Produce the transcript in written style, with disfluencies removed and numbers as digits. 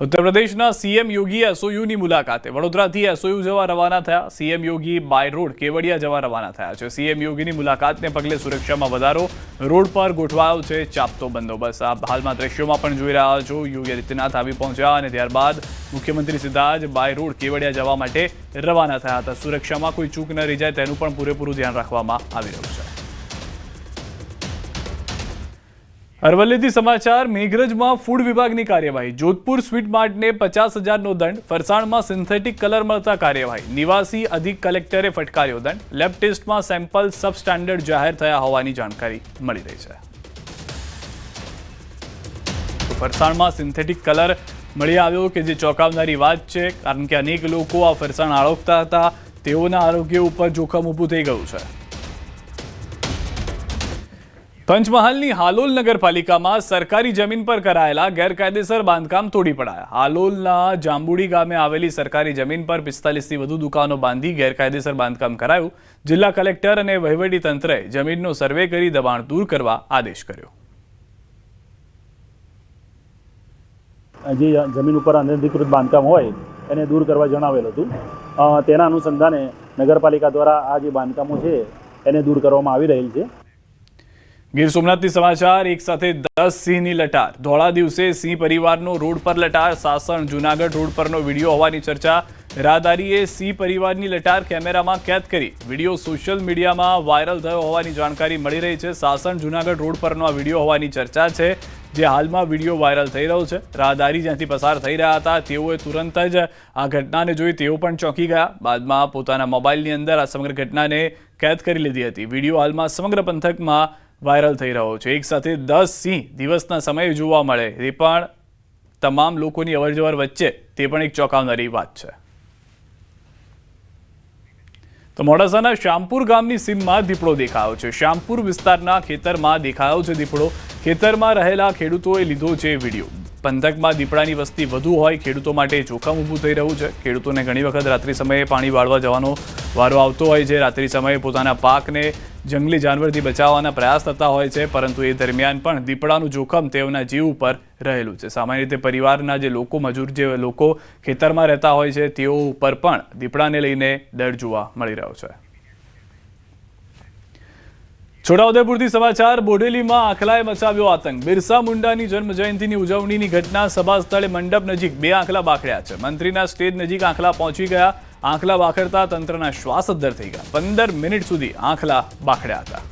ઉત્તર પ્રદેશના સીએમ યોગી એસઓયુની મુલાકાતે વડોદરાથી એસઓયુ જવા રવાના થયા। CM Yogi by road Kevadia જવા રવાના થયા છે। સીએમ યોગીની મુલાકાતને પગલે સુરક્ષામાં વધારો, રોડ પર ગોઠવાયો છે ચાપતો બંદોબસ્ત। આપ હાલમાં દ્રશ્યોમાં પણ જોઈ રહ્યા છો। યોગી આદિત્યનાથ આવી પહોંચ્યા અને ત્યારબાદ મુખ્યમંત્રી સીધા જ બાય રોડ કેવડિયા જવા માટે રવાના થયા હતા। સુરક્ષામાં કોઈ ચૂક ન રહી જાય તેનું પણ પૂરેપૂરું ધ્યાન રાખવામાં આવી રહ્યું છે। અરવલ્લીથી સમાચાર। મેઘરજમાં ફૂડ વિભાગની કાર્યવાહી। જોધપુર સ્વીટ માર્ટને 50,000નો દંડ। ફરસાણમાં સિન્થેટિક કલર મળતા કાર્યવાહી। નિવાસી અધિક કલેક્ટરે ફટકાર્યો દંડ। લેબ ટેસ્ટમાં સેમ્પલ સબસ્ટાન્ડર્ડ જાહેર થયા હોવાની જાણકારી મળી રહી છે। ફરસાણમાં સિન્થેટિક કલર મળી આવ્યો કે જે ચોંકાવનારી વાત છે, કારણ કે અનેક લોકો આ ફરસાણ આળોગતા હતા। તેઓના આરોગ્ય ઉપર જોખમ ઊભું થઈ ગયું છે। પંચમહાલની હાલોલ નગરપાલિકામાં સરકારી જમીન પર કરાયેલા ગેરકાયદેસર બાંધકામ તોડી પડાયા। હાલોલના જાંબુડી ગામે આવેલી સરકારી જમીન પર 45થી વધુ દુકાનો બાંધી ગેરકાયદેસર બાંધકામ કરાયું। જિલ્લા કલેક્ટર અને વહીવટી તંત્રએ જમીનનો સર્વે કરી દબાણ દૂર કરવા આદેશ કર્યો। જે જમીન ઉપર અનધિકૃત બાંધકામ હોય એને દૂર કરવા જણાવેલ હતું। તેના અનુસંધાને નગરપાલિકા દ્વારા આ જે બાંધકામો છે એને દૂર કરવામાં આવી રહેલ છે। ગીર સોમનાથથી સમાચાર। એક સાથે 10 સિંહની લટાર। ધોળા દિવસે સિંહ પરિવારનો રોડ પર લટાર। સાસણ જૂનાગઢ રોડ પરનો વિડીયો હોવાની ચર્ચા। રાહદારીએ સિંહ પરિવારની લટાર કેમેરામાં કેદ કરી વિડીયો સોશિયલ મીડિયામાં વાયરલ થયો હોવાની જાણકારી મળી રહી છે। સાસણ જૂનાગઢ રોડ પરનો આ વિડીયો હોવાની ચર્ચા છે, જે હાલમાં વિડીયો વાયરલ થઈ રહ્યો છે। રાહદારી જ્યાંથી પસાર થઈ રહ્યા હતા તેઓએ તુરંત જ આ ઘટનાને જોઈ તેઓ પણ ચોંકી ગયા। બાદમાં પોતાના મોબાઈલની અંદર આ સમગ્ર ઘટનાને કેદ કરી લીધી હતી। વિડીયો હાલમાં સમગ્ર પંથકમાં વાયરલ થઈ રહ્યો છે। એક સાથે 10 સિંહ દિવસના સમયે જોવા મળે એ પણ તમામ લોકોની અવરજવર વચ્ચે તે પણ એક ચોંકાવનારી વાત છે। તો મોડાસાના શ્યામપુર ગામની સીમમાં દીપડો દેખાયો છે। શ્યામપુર વિસ્તારના ખેતરમાં દેખાયો છે દીપડો। ખેતરમાં રહેલા ખેડૂતોએ લીધો છે વિડીયો। પંથકમાં દીપડાની વસ્તી વધુ હોય ખેડૂતો માટે જોખમ ઊભું થઈ રહ્યું છે। ખેડૂતોને ઘણી વખત રાત્રિ સમયે પાણી વાળવા જવાનો વારો આવતો હોય છે। રાત્રિ સમયે પોતાના પાકને જંગલી જાનવરથી બચાવવાના પ્રયાસ થતા હોય છે, પરંતુ એ દરમિયાન પણ દીપડાનું જોખમ તેઓના જીવ ઉપર રહેલું છે। સામાન્ય રીતે પરિવારના જે લોકો, મજૂર જે લોકો ખેતરમાં રહેતા હોય છે તેઓ ઉપર પણ દીપડાને લઈને ડર જોવા મળી રહ્યો છે। છોટાઉદેપુરથી સમાચાર। બોડેલીમાં આખલાએ મચાવ્યો આતંક। બિરસા મુંડાની જન્મજયંતિની ઉજવણીની ઘટના। સભા સ્થળે મંડપ નજીક 2 આંખલા બાખડ્યા છે। મંત્રીના સ્ટેજ નજીક આંખલા પહોંચી ગયા। આંખલા બાખડતા તંત્રના શ્વાસ અદ્ધર થઈ ગયા। 15 મિનિટ સુધી આંખલા બાખડ્યા હતા।